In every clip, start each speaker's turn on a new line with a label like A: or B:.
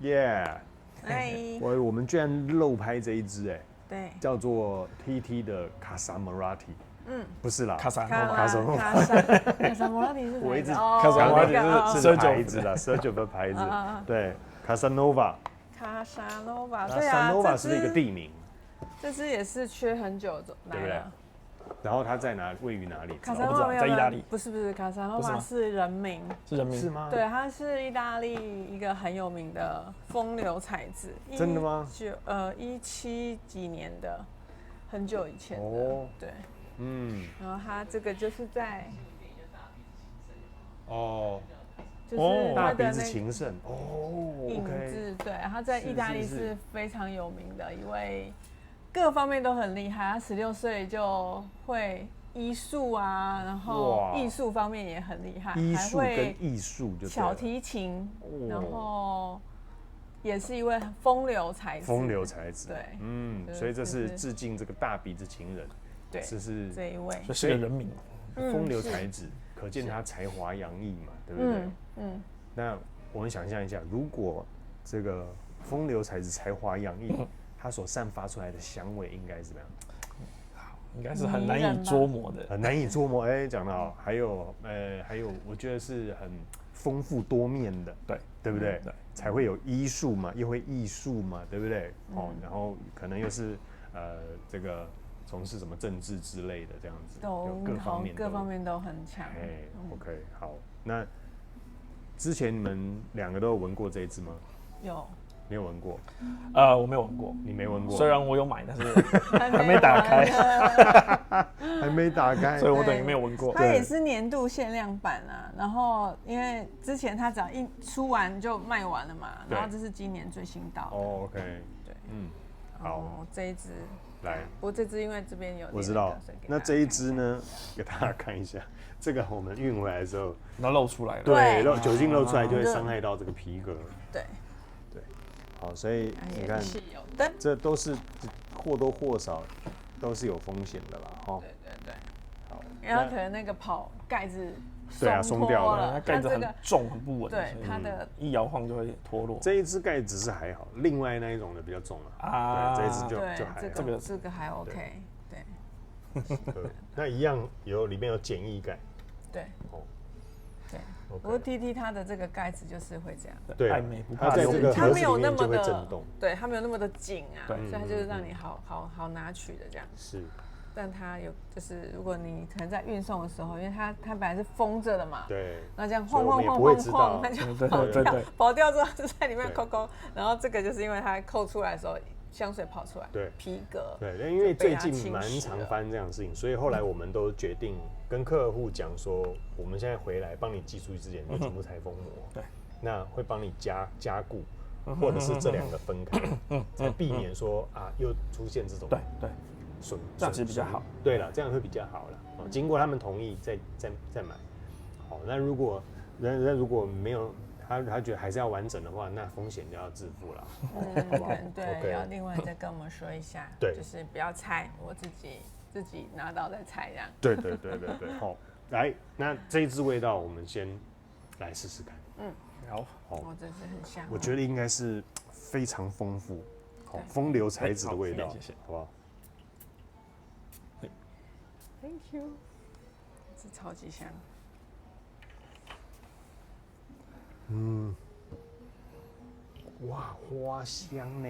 A: 耶！
B: 嗨，
A: 我们居然漏拍这一支
B: 对，
A: 叫做 TT 的卡萨莫拉提。不是啦，
C: 卡萨
B: 卡萨莫拉提是
A: 我一直
B: 卡
C: 萨莫拉提
A: 是牌子啦 ，Sergio 的牌子，对，卡萨诺瓦。
B: 卡萨诺瓦，
A: 卡
B: 对啊，
A: 萨诺瓦是一个地名，
B: 这支也是缺很久来
A: 对不对
B: 了。？
A: 然后它在位于哪里？
B: 卡萨诺瓦
C: 在意大利，
B: 不是卡萨诺
C: 不是吗
B: 瓦是人名，
C: 是人名
A: 是吗？
B: 对，它是意大利一个很有名的风流才子。
A: 真的吗
B: ？17几年的，很久以前的，
A: 哦
B: 对。然后它这个就是在，就是它
A: 大鼻
B: 的那
A: 子情圣
B: 影
A: ，OK，
B: 子，对，他在意大利
A: 是
B: 是非常有名的一位，各方面都很厉害。他16岁就会医术啊，然后艺术方面也很厉害，
A: 医术跟
B: 还会
A: 艺术就
B: 小提琴，然后也是一位风流才子。
A: 风流才子，
B: 对，
A: 所以这是致敬这个大鼻子情人，
B: 对，
A: 是
B: 这一位，
C: 这是个人名，
A: 风流才子，可见他才华洋溢嘛，对不对？那我们想象一下，如果这个风流才子才华洋溢，他所散发出来的香味应该是怎么样？
C: 应该是很难以捉摸的，
A: 很难以捉摸。讲得好，还有，我觉得是很丰富多面的，对不对？对，才会有医术嘛，又会艺术嘛，对不对？然后可能又是这个从事什么政治之类的这样子，各方面
B: 都很强。
A: OK， 好，那之前你们2个都有闻过这一支吗？
B: 有。
A: 没有闻过？
C: 我没有闻过，
A: 你没闻过？
C: 虽然我有买，但是还没打开，
A: 还没打开，
C: 所以我等于没有闻过。
B: 它也是年度限量版啊，然后因为之前它只要一出完就卖完了嘛，然后这是今年最新到的。
A: OK，
B: 对，
A: 好，
B: 这一支
A: 来，
B: 不过这支因为这边有，
A: 我知道。那这一支呢，给大家看一下，这个我们运回来的时候，
C: 那露出来了，
A: 对，酒精漏出来就会伤害到这个皮革，
B: 对。
A: 好，所以你看，这都是或多或少都是有风险的啦，
B: 对。
A: 好，
B: 然后可能那个盖子
A: 松掉了，
C: 它盖子很重很不稳，
B: 对，它的
C: 一摇晃就会脱落。
A: 这一支盖子是还好，另外那一种的比较重啊，对，这一支就还好，
B: 这个还 OK， 对。
A: 那一样里面有简易盖，
B: 对。不过 TT 它的这个盖子就是会这样，
A: 对，
C: 爱美不怕
A: 在这个
B: 它没有那么的
A: 震动，
B: 对，它没有那么的紧啊，
C: 对，
B: 所以它就是让你好拿取的这样。
A: 是，
B: 但它就是如果你可能在运送的时候，因为它本来是封着的嘛，
A: 对，
B: 那这样晃，它就跑掉之后就在里面扣，然后这个就是因为它扣出来的时候。香水跑出来，
A: 对，
B: 皮革，
A: 对，因为最近蛮常发生这样的事情，所以后来我们都决定跟客户讲说，我们现在回来帮你寄出去之前，你全部拆封膜，
C: 对，
A: 那会帮你加固，或者是这2个分开，才避免说又出现这种
C: 对
A: 这样
C: 子比较好。
A: 对了，这样会比较好了。经过他们同意再买。好，那如果没有。他觉得还是要完整的话，那风险就要自负了，好不好？
B: 对，要另外再跟我们说一下，
A: 对，
B: 就是不要拆，我自己拿到再拆这样。
A: 对，好，来，那这一支味道我们先来试试看。
C: 好，
B: 这支很香，
A: 我觉得应该是非常丰富，风流才子的味道，
C: 谢谢，
A: 好不好
B: ？Thank you， 这超级香。
A: 哇，花香呢？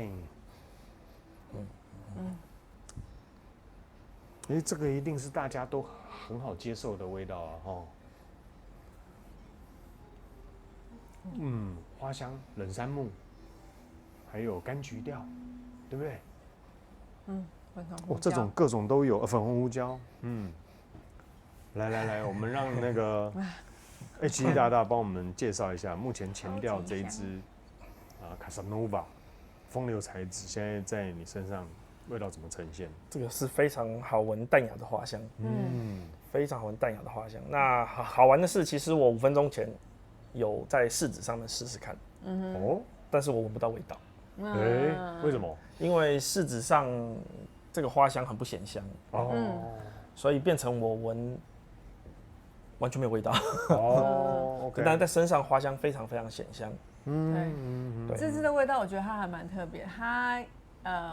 A: 这个一定是大家都很好接受的味道啊，花香、冷杉木，还有柑橘调，对不对？
B: 粉红胡椒，
A: 这种各种都有，粉红胡椒，来，我们让那个。奇艺大大帮我们介绍一下，目前前调这一支卡萨诺瓦风流才子，现在在你身上味道怎么呈现？
C: 这个是非常好闻淡雅的花香，非常好闻淡雅的花香。那好玩的是，其实我5分钟前有在试纸上面试试看，但是我闻不到味道。
A: 为什么？
C: 因为试纸上这个花香很不显香，所以变成我闻完全没有味道。
A: 哦，OK，
C: 但是在身上花香非常非常显香。
B: 对，这支的味道我觉得它还蛮特别。它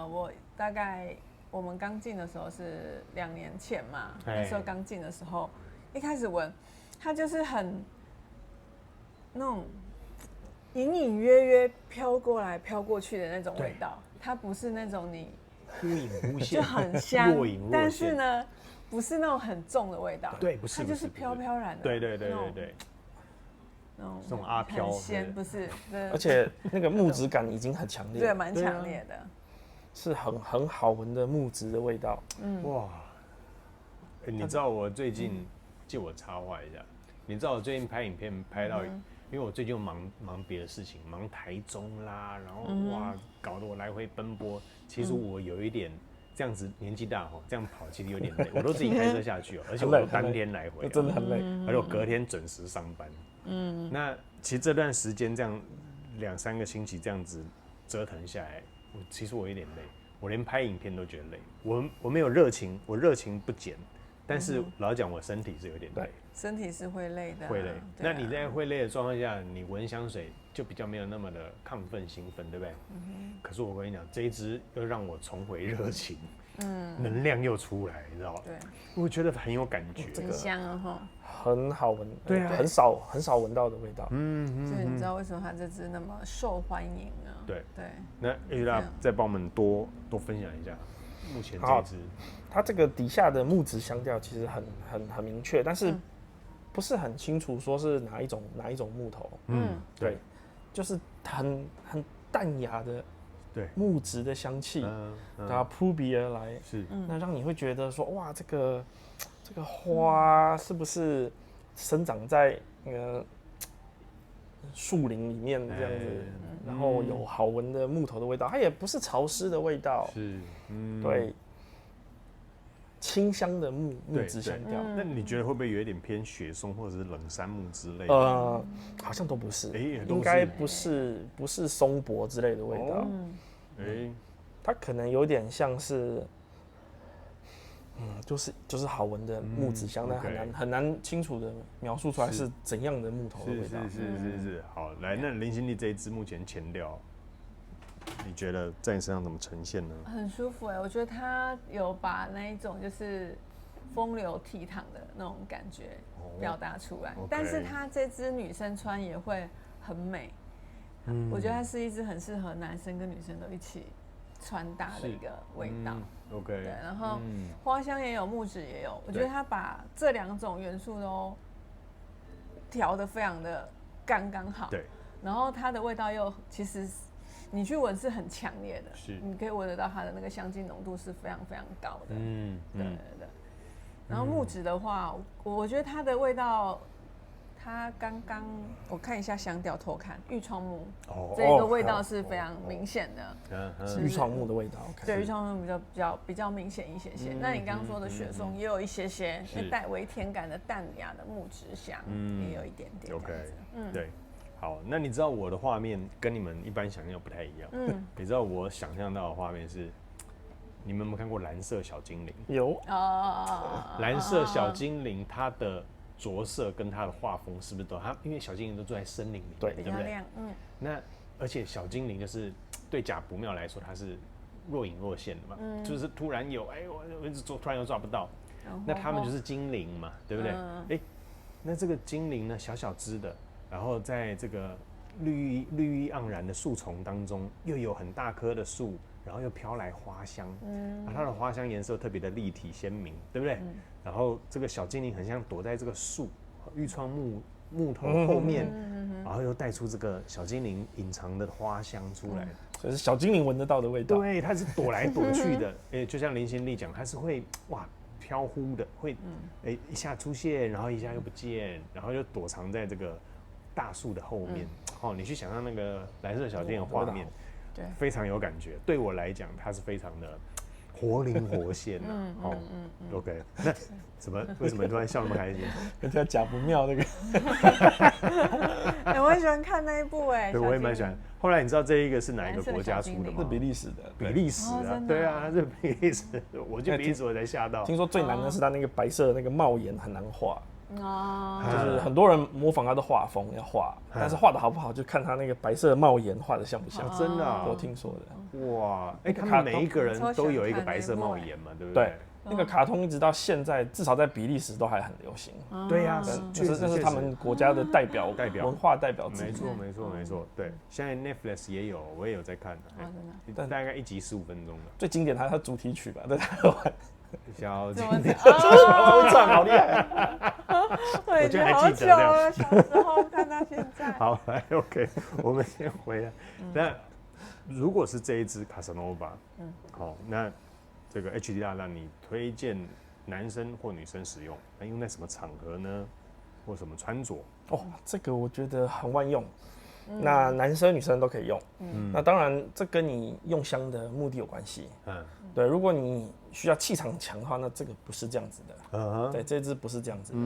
B: 我大概我们刚进的时候是2年前嘛，那时候刚进的时候，一开始闻它就是很那种隐隐约约飘过来飘过去的那种味道，它不是那种你
A: 忽隐忽现，
B: 就很香，
A: 若隐若现，
B: 但是呢，不是那种很重的味道，
A: 对，不是，
B: 它就是飘飘然的，
A: 对，
B: 那种
A: 这种阿飘，
B: 很鲜，不是，
C: 而且那个木质感已经很强烈，
B: 对，蛮强烈的，
C: 是很好闻的木质的味道。
A: 哇，你知道我最近，借我插话一下，你知道我最近拍影片拍到，因为我最近忙别的事情，忙台中啦，然后哇，搞得我来回奔波。其实我有一点这样子，年纪大吼，这样跑其实有点累，我都自己开车下去哦，而且我都当天来回，
C: 真的很累，
A: 而且我隔天准时上班。那其实这段时间这样2-3个星期这样子折腾下来，其实我有点累，我连拍影片都觉得累。我没有热情，我热情不减，但是老实讲我身体是有点累，
B: 身体是会累的，
A: 会累。那你在会累的状况下，你闻香水就比较没有那么的亢奋兴奋，对不对？可是我跟你讲，这一支又让我重回热情，能量又出来，你知道吗？
B: 对，
A: 我觉得很有感觉，
B: 很香啊哈，
C: 很好闻，
A: 对啊，
C: 很少闻到的味道。
B: 所以你知道为什么它这支那么受欢迎啊？
A: 对。
B: 对。
A: 那玉大再帮我们多分享一下，目前这支，
C: 它这个底下的木质香调其实很明确，但是不是很清楚说是哪一种木头。对，就是很淡雅的。对，木质的香气，它扑鼻而来，
A: 是，
C: 那让你会觉得说，哇，这个花是不是生长在那个树林里面这样子，然后有好闻的木头的味道，它也不是潮湿的味道，
A: 是，
C: 对，清香的木质香调。
A: 那你觉得会不会有一点偏雪松或者是冷杉木之类的？
C: 好像都不是，
A: 应
C: 该不是松柏之类的味道。它可能有点像是，就是好闻的木质香，但很难清楚的描述出来是怎样的木头的味道。
A: 是。好，来，那林心丽这一支目前前调，你觉得在你身上怎么呈现呢？
B: 很舒服哎，我觉得它有把那一种就是风流倜傥的那种感觉表达出来，但是它这支女生穿也会很美。我觉得它是一支很适合男生跟女生都一起穿搭的一个味道。
A: OK，
B: 对，然后花香也有，木质也有，我觉得它把这2种元素都调得非常的刚刚好。对，然后它的味道又其实你去闻是很强烈的，是，你可以闻得到它的那个香精浓度是非常非常高的。对。然后木质的话，我觉得它的味道。它刚刚我看一下香调，偷看玉窗木，这个味道是非常明显的，
C: 玉窗木的味道。
B: 对，玉窗木比较明显一些。那你刚刚说的雪松也有一些，带微甜感的淡雅的木质香，也有一点点。
A: OK， 对，好，那你知道我的画面跟你们一般想象不太一样。你知道我想象到的画面是，你们有没有看过蓝色小精灵？
C: 有
A: 蓝色小精灵它的着色跟它的画风是不是都？它因为小精灵都住在森林里面，对不对？那而且小精灵就是对甲不妙来说，它是若隐若现的嘛，就是突然有，我一直突然又抓不到，那他们就是精灵嘛，对不对？那这个精灵呢，小小只的，然后在这个绿意盎然的树丛当中，又有很大棵的树，然后又飘来花香，它的花香颜色特别的立体鲜明，对不对？然后这个小精灵很像躲在这个树玉窗木头后面，然后又带出这个小精灵隐藏的花香出来，
C: 所以是小精灵闻得到的味道。
A: 对，它是躲来躲去的，就像林心丽讲，它是会飘忽的，会一下出现，然后一下又不见，然后又躲藏在这个大树的后面。你去想象那个蓝色小精灵的画面，对，非常有感觉。对我来讲，它是非常的活灵活现的。OK， 那为什么突然笑那么开心？
C: 人家假不妙那个。
B: 我很喜欢看那一部
A: 对，我也蛮喜欢。后来你知道这一个是哪一个国家出的吗？
C: 是比利时的。
A: 比利时啊，对啊，它是比利时。我就比利时我才吓到。
C: 听说最难的是它那个白色的那个帽檐很难画。就是很多人模仿他的画风要画，但是画的好不好就看他那个白色帽檐画的像不像。
A: 真的啊，
C: 我听说的。
A: 哇，他们每一个人都有一个白色帽檐嘛，对不对？
C: 对。那个卡通一直到现在，至少在比利时都还很流行。
A: 对呀，
C: 这是他们国家的代表文化代表之一。
A: 没错。对，现在 Netflix 也有，我也有在看的，大概1集15分钟的。
C: 最经典还是它主题曲吧，在台湾。
A: 小经典，
C: 会唱好厉害。
B: 我觉得好久了，小时候看到现在。
A: 好，来 OK， 我们先回来。那如果是这一支卡萨诺瓦，好，那这个 HD 大让你推荐男生或女生使用，那用在什么场合呢？或什么穿着？
C: 这个我觉得很万用。那男生女生都可以用。那当然，这跟你用香的目的有关系。对，如果你需要气场强的话，那这个不是这样子的。对，这支不是这样子的。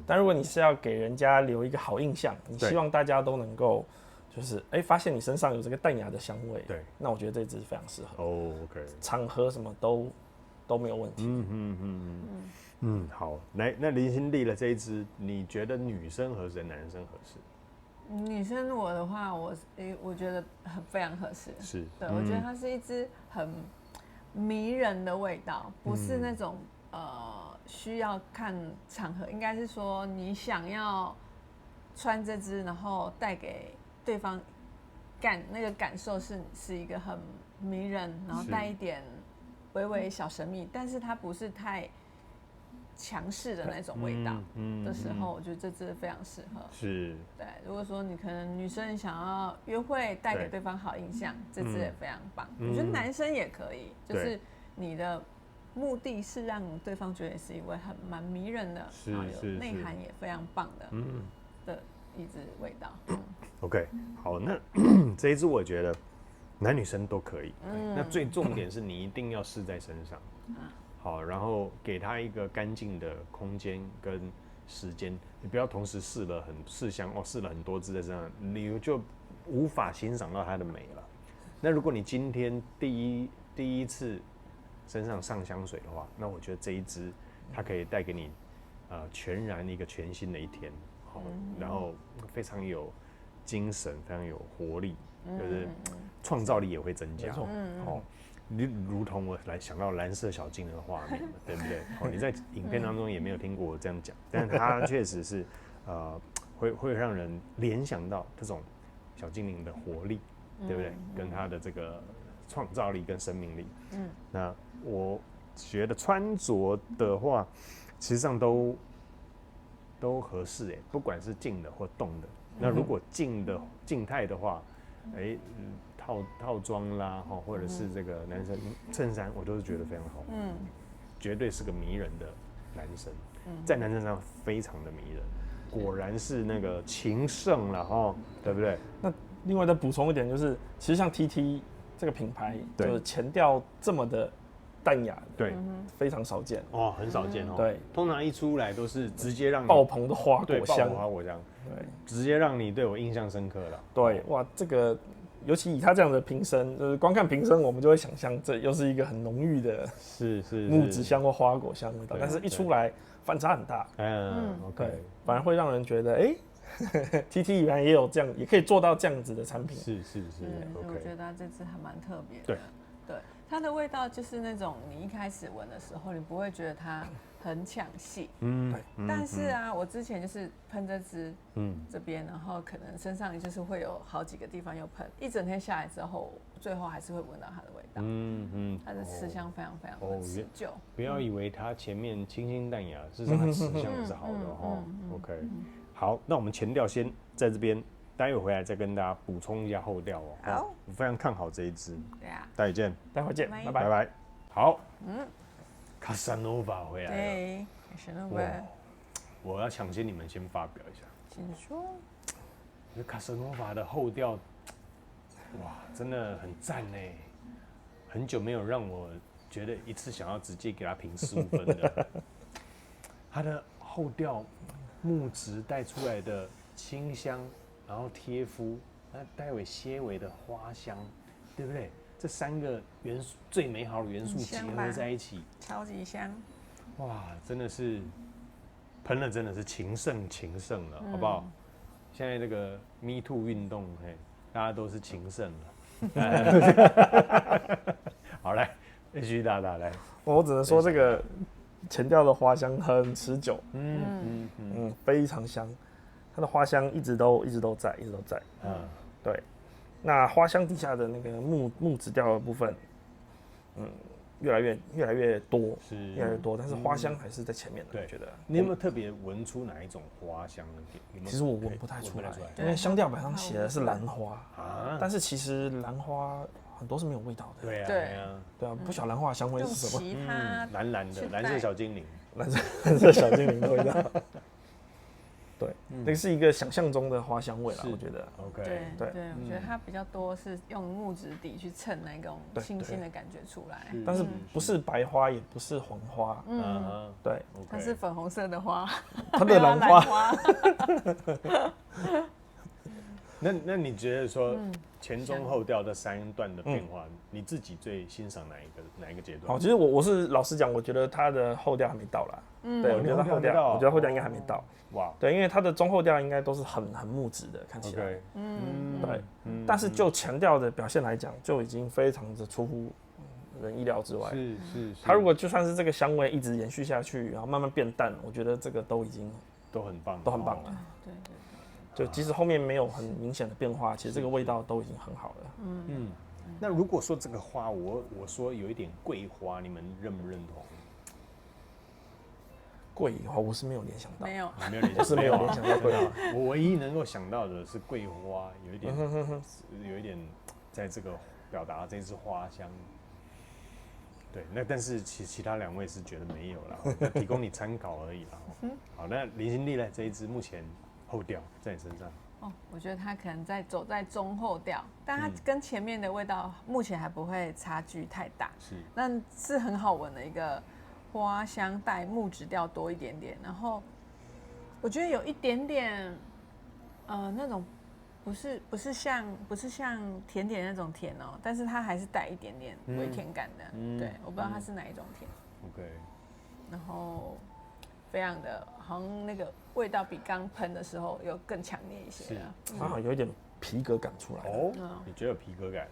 C: 但如果你是要给人家留一个好印象，你希望大家都能够就是发现你身上有这个淡雅的香味，
A: 对，
C: 那我觉得这支非常适合。
A: OK，
C: 场合什么都没有问题。
A: 好，来，那林心丽的这一支，你觉得女生合适，男生合适？
B: 女生我的话，我觉得非常合适。
A: 是，
B: 对，我觉得它是一支很迷人的味道，不是那种需要看场合，应该是说你想要穿这支，然后带给对方那个感受是一个很迷人，然后带一点微微小神秘，但是它不是太强势的那种味道的时候，我觉得这支非常适合。
A: 是，
B: 对。如果说你可能女生想要约会，带给对方好印象，这支也非常棒。我觉得男生也可以，就是你的目的是让对方觉得是一位蛮迷人的，然后有内涵也非常棒的一支味道。
A: OK， 好，那这一支我觉得男女生都可以。那最重点是你一定要试在身上。好，然后给他一个干净的空间跟时间，你不要同时试了很多支在身上，你就无法欣赏到它的美了。那如果你今天第一次身上上香水的话，那我觉得这一支它可以带给你全然一个全新的一天，好，然后非常有精神，非常有活力，就是创造力也会增加。你如同我想到蓝色小精灵的画面，对不对？你在影片当中也没有听过我这样讲，但是它确实是会让人联想到这种小精灵的活力，对不对？跟它的这个创造力跟生命力。那我觉得穿着的话，其实上都合适不管是静的或动的。那如果静态的话，套装啦，或者是这个男生衬衫，我都是觉得非常好。绝对是个迷人的男生，在男生上非常的迷人。果然是那个情圣了对不对？
C: 那另外再补充一点，就是其实像 TT 这个品牌，就是前调这么的淡雅，
A: 对，
C: 非常少见
A: 很少见
C: 对，
A: 通常一出来都是直接让你
C: 爆棚的花果香，
A: 花果香，对，直接让你对我印象深刻了。
C: 对，哇，这个尤其以他这样的瓶身，就是光看瓶身，我们就会想象这又是一个很浓郁的木质香或花果香味道，但是一出来反差很大。
A: OK，
C: 反而会让人觉得TT 原来也有这样，也可以做到这样子的产品。
A: 是。
B: 我觉得它这支还蛮特别的。对，它的味道就是那种你一开始闻的时候，你不会觉得它很抢戏。但是我之前就是喷这支，这边，然后可能身上就是会有好几个地方又喷，一整天下来之后，最后还是会闻到它的味道。它的持香非常非常的持久。
A: 不要以为它前面清新淡雅，事实上它持香也是好的OK， 好，那我们前调先在这边，待会回来再跟大家补充一下后调
B: 好，
A: 我非常看好这一支。
B: 对啊，
A: 待会见，
C: 待会见，拜
A: 拜。好，卡萨诺瓦回来了。
B: 对，卡萨诺瓦。
A: 我要抢先你们先发表一下。
B: 请说。
A: 卡萨诺瓦的后调，哇，真的很赞呢。很久没有让我觉得一次想要直接给他评15分的。它的后调木质带出来的清香，然后贴肤，那带有些微的花香，对不对？这3个元素最美好的元素结合在一起，
B: 超级香。
A: 哇，真的是喷了真的是情圣了，好不好？现在这个 Me Too 运动，大家都是情圣了。好，来 ，H 大大来，
C: 我只能说这个前调的花香很持久，非常香，它的花香一直都在，对。那花香底下的那个木质调的部分，越来越多，但是花香还是在前面的。我觉得
A: 你有没有特别闻出哪一种花香的？
C: 其实我闻不太出来，因为香调本上写的是兰花但是其实兰花很多是没有味道的。
A: 对
C: 啊，不晓得兰花的香味是什么？
B: 其他
A: 蓝的蓝色小精灵，
C: 蓝色小精灵的味道。对，那个是一个想象中的花香味啦，我觉得。
A: OK，
B: 对，我觉得它比较多是用木质底去衬那种清新的感觉出来。
C: 但是不是白花，也不是黄花，对，
B: 它是粉红色的花，
C: 它的兰花。
A: 那你觉得说前中后调这3段的变化，你自己最欣赏哪一个阶段？
C: 好，其实我是老实讲，我觉得它的后调还没到啦。对，我觉得后调应该还没到。哇，对，因为它的中后调应该都是很木质的，看起来。对，但是就前调的表现来讲，就已经非常的出乎人意料之外。是。它如果就算是这个香味一直延续下去，然后慢慢变淡，我觉得这个都已经
A: 都很棒
C: 了。对。就即使后面没有很明显的变化，其实这个味道都已经很好了。
A: 那如果说这个花，我说有一点桂花，你们认不认同？
C: 桂花我是没有联想到，
B: 没有
C: 联想到桂花。
A: 我唯一能够想到的是桂花，有一点在这个表达这支花香。对，那但是其他2位是觉得没有啦，那提供你参考而已啦。好，那林心丽呢？这一支目前后调在你身上？
B: 我觉得它可能走在中后调，但它跟前面的味道目前还不会差距太大。那是很好闻的一个花香带木质调多一点点，然后我觉得有一点点那种不是像甜点那种甜哦，但是它还是带一点点微甜感的。对，我不知道它是哪一种甜。
A: OK，
B: 然后非常的，好像那个味道比刚喷的时候有更强烈一些了。
C: 它好像有一点皮革感出来。
A: 你觉得有皮革感？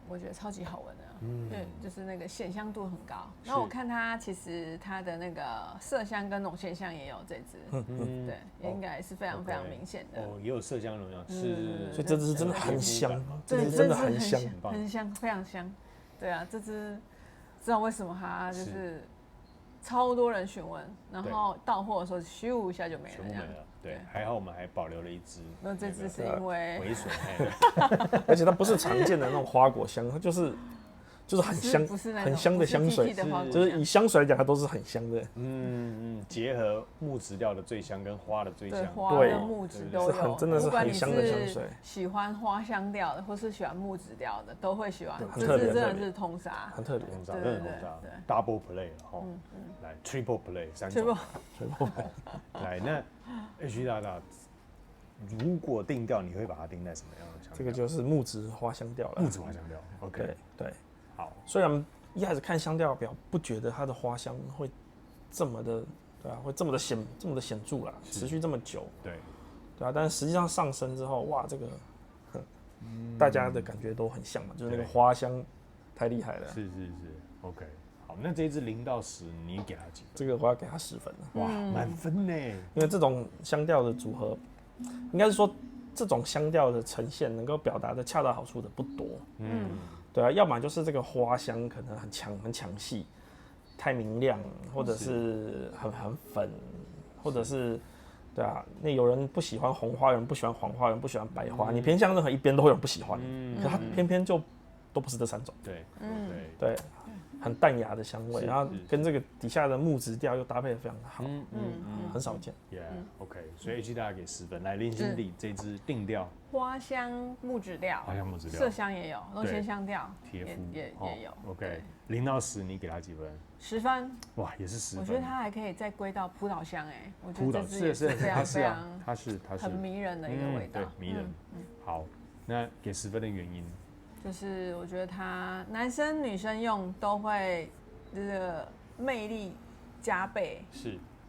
B: 我觉得超级好闻的。对，就是那个显香度很高。然后我看它其实它的那个麝香跟浓鲜香也有这支，对，也应该是非常非常明显的。
A: 也有麝香浓香，是。
C: 所以这支真的很香，
B: 对，
C: 真的很香，
B: 很香，非常香。对啊，这支不知道为什么它就是超多人询问，然后到货的时候咻一下就没了，
A: 全部没了。对，还好我们还保留了一支。
B: 那这支是因为
A: 回水，
C: 而且它不是常见的那种花果香，它就是很香，很香的香水，就是以香水来讲，它都是很香的。
A: 结合木质调的最香跟花的最香，
B: 花跟木质都有，
C: 真的是很香的香水。
B: 喜欢花香调的，或是喜欢木质调的，都会喜欢。
C: 很特别，
B: 真的是通杀，
C: 很特别，
A: 真的通杀。Double play 哈，来 Triple play 3种。来，那 H 大大，如果定调，你会把它定在什么样的香调？
C: 这个就是木质花香调了。
A: 木质花香调 ，OK，
C: 对。
A: 好，
C: 虽然一开始看香调表不觉得它的花香会这么的，对啊，会这么的显著啦，持续这么久，对啊，但是实际上上升之后，哇，这个大家的感觉都很像嘛，就是那个花香太厉害了。
A: 是 ，OK， 好，那这一支0到10，你给它几分？
C: 这个我要给它10分了，
A: 哇，满分呢！
C: 因为这种香调的组合，应该是说这种香调的呈现能够表达的恰到好处的不多，对啊，要么就是这个花香可能很强细，太明亮，或者是很粉，或者是对啊，那有人不喜欢红花，有人不喜欢黄花，有人不喜欢白花，你偏向任何一边都会有人不喜欢，可它偏偏就都不是这3种，对，很淡雅的香味，然后跟这个底下的木质调又搭配得非常的好，很少见。
A: OK， 所以 H 大家给10分。来，林心丽这支定调，
B: 花香木质调，麝香也有，浓鲜香调也有。
A: OK， 0到10，你给它几分
B: ？10分。
A: 哇，也是10分。
B: 我觉得它还可以再归到葡萄香我觉得这支
A: 也
B: 是非常非常，
A: 它是
B: 很迷人的一个味道，
A: 对，迷人。好，那给10分的原因？
B: 就是我觉得它男生女生用都会这个魅力加倍，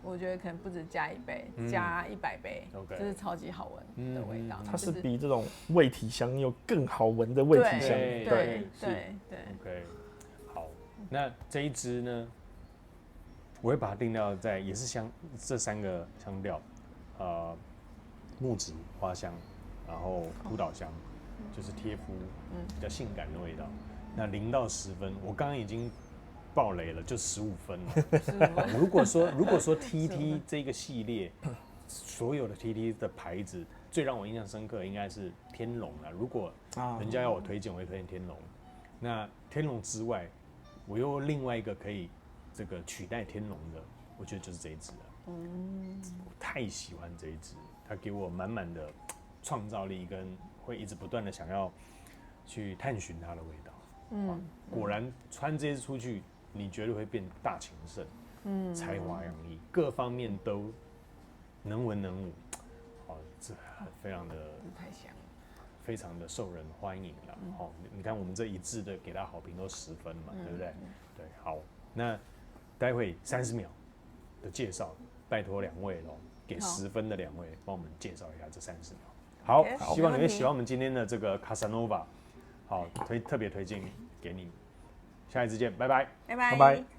B: 我觉得可能不止加1杯，加100杯，就是超级好闻的味道。
C: 它是比这种味体香又更好闻的味体香。
B: 对。
A: OK， 好，那这一支呢，我会把它定调在也是这3个香调，木质、花香，然后孤岛香，就是贴肤，比较性感的味道。那0到10分，我刚刚已经爆雷了，就15分了。如果说 TT 这个系列，所有的 TT 的牌子，最让我印象深刻应该是天龙了。如果人家要我推荐，我会推荐天龙。那天龙之外，我又另外一个可以这个取代天龙的，我觉得就是这一支了。我太喜欢这一支，它给我满满的创造力，跟会一直不断的想要去探寻它的味道。果然穿这支出去，你绝对会变大情圣，才华洋溢，各方面都能文能武，这非常的
B: 太香了，
A: 非常的受人欢迎了。你看我们这一致的给他好评都10分嘛，对不对？对，好，那待会30秒的介绍，拜托2位喽，给10分的2位帮我们介绍一下这30秒。好，希望你会喜欢我们今天的这个 Casanova。好，特别推荐给你，下一次见，拜拜，
B: 拜拜。